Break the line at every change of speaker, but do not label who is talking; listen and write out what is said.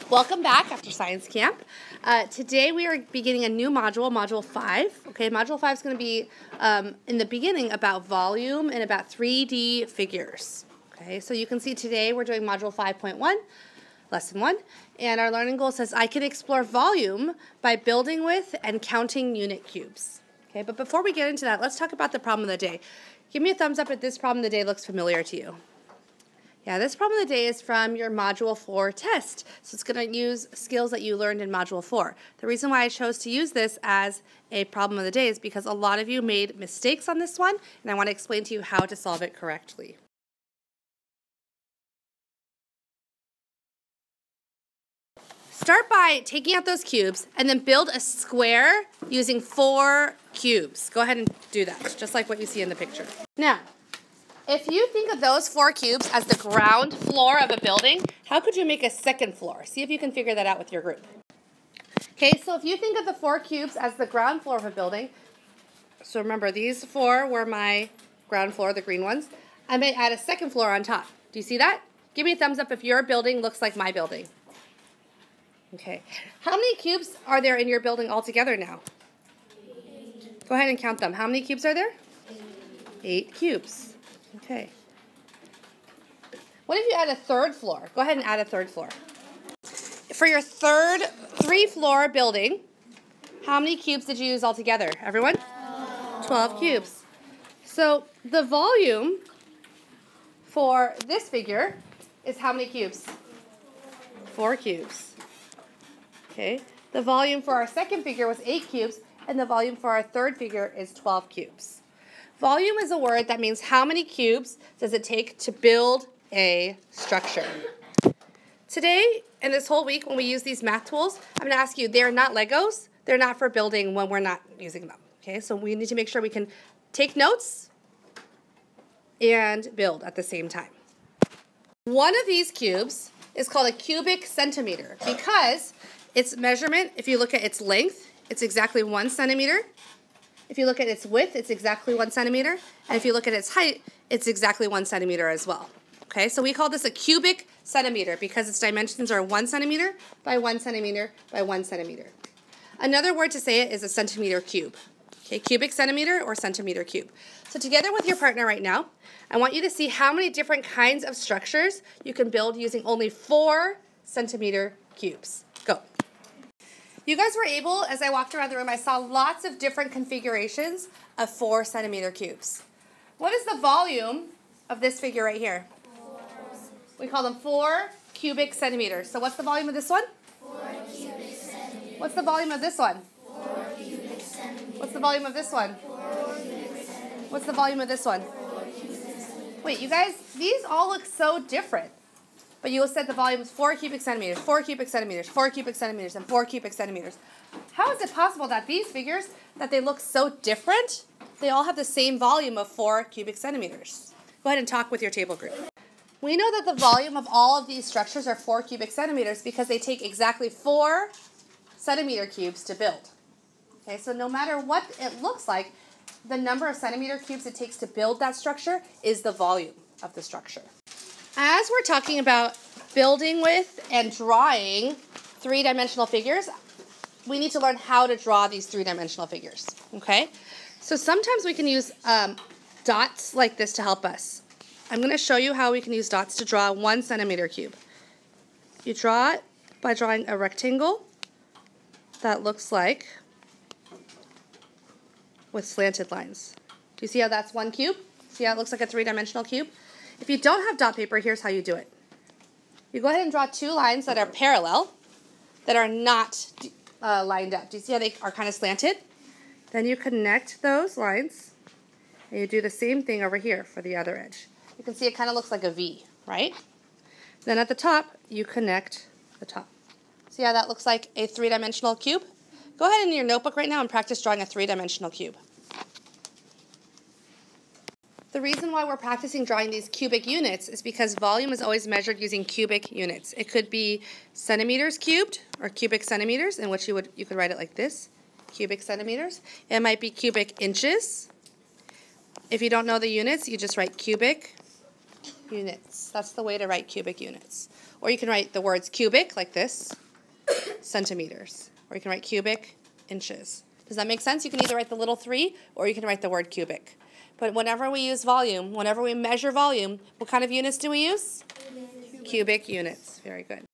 Welcome back after science camp. Today we are beginning a new module, Module 5. Okay, Module 5 is going to be, in the beginning, about volume and about 3D figures. Okay, so you can see today we're doing Module 5.1, Lesson 1, and our learning goal says, I can explore volume by building with and counting unit cubes. Okay, but before we get into that, let's talk about the problem of the day. Give me a thumbs up if this problem of the day looks familiar to you. Yeah, this problem of the day is from your Module 4 test. So it's going to use skills that you learned in Module 4. The reason why I chose to use this as a problem of the day is because a lot of you made mistakes on this one, and I want to explain to you how to solve it correctly. Start by taking out those cubes and then build a square using 4 cubes. Go ahead and do that, just like what you see in the picture. Now, if you think of those 4 cubes as the ground floor of a building, how could you make a second floor? See if you can figure that out with your group. Okay, so if you think of the 4 cubes as the ground floor of a building, so remember these 4 were my ground floor, the green ones, I may add a second floor on top. Do you see that? Give me a thumbs up if your building looks like my building. Okay, how many cubes are there in your building altogether now? 8. Go ahead and count them. How many cubes are there? 8 cubes. Okay. What if you add a third floor? Go ahead and add a third floor. For your third 3-floor building, how many cubes did you use altogether? Everyone? 12 cubes. So the volume for this figure is how many cubes? 4 cubes. Okay. The volume for our second figure was 8 cubes, and the volume for our third figure is 12 cubes. Volume is a word that means how many cubes does it take to build a structure. Today, and this whole week, when we use these math tools, I'm going to ask you, they're not Legos. They're not for building when we're not using them. Okay, so we need to make sure we can take notes and build at the same time. One of these cubes is called a cubic centimeter because its measurement, if you look at its length, it's exactly 1 centimeter. If you look at its width, it's exactly 1 centimeter. And if you look at its height, it's exactly 1 centimeter as well. Okay, so we call this a cubic centimeter because its dimensions are 1 centimeter by 1 centimeter by 1 centimeter. Another word to say it is a centimeter cube. Okay, cubic centimeter or centimeter cube. So together with your partner right now, I want you to see how many different kinds of structures you can build using only 4 centimeter cubes. Go. You guys were able, as I walked around the room, I saw lots of different configurations of 4 centimeter cubes. What is the volume of this figure right here?
4.
We call them 4 cubic centimeters. So what's the volume of this one?
4 cubic centimeters.
What's the volume of this one?
4 cubic centimeters.
What's the volume of this one?
4 cubic centimeters.
What's the volume of this one?
4 cubic centimeters.
Wait, you guys, these all look so different. But you said the volume is 4 cubic centimeters, 4 cubic centimeters, 4 cubic centimeters, and 4 cubic centimeters. How is it possible that these figures, that they look so different, they all have the same volume of 4 cubic centimeters? Go ahead and talk with your table group. We know that the volume of all of these structures are 4 cubic centimeters because they take exactly 4 centimeter cubes to build. Okay, so no matter what it looks like, the number of centimeter cubes it takes to build that structure is the volume of the structure. As we're talking about building with and drawing 3-dimensional figures, we need to learn how to draw these 3-dimensional figures, okay? So sometimes we can use dots like this to help us. I'm going to show you how we can use dots to draw 1 centimeter cube. You draw it by drawing a rectangle that looks like with slanted lines. Do you see how that's 1 cube? See how it looks like a 3-dimensional cube? If you don't have dot paper, here's how you do it. You go ahead and draw 2 lines that are parallel, that are not lined up. Do you see how they are kind of slanted? Then you connect those lines, and you do the same thing over here for the other edge. You can see it kind of looks like a V, right? Then at the top, you connect the top. See how that looks like a 3-dimensional cube? Go ahead in your notebook right now and practice drawing a 3-dimensional cube. The reason why we're practicing drawing these cubic units is because volume is always measured using cubic units. It could be centimeters cubed or cubic centimeters, in which you could write it like this, cubic centimeters. It might be cubic inches. If you don't know the units, you just write cubic units. That's the way to write cubic units. Or you can write the words cubic, like this, centimeters. Or you can write cubic, inches. Does that make sense? You can either write the little 3, or you can write the word cubic. But whenever we use volume, whenever we measure volume, what kind of units do we use? Cubic units. Very good.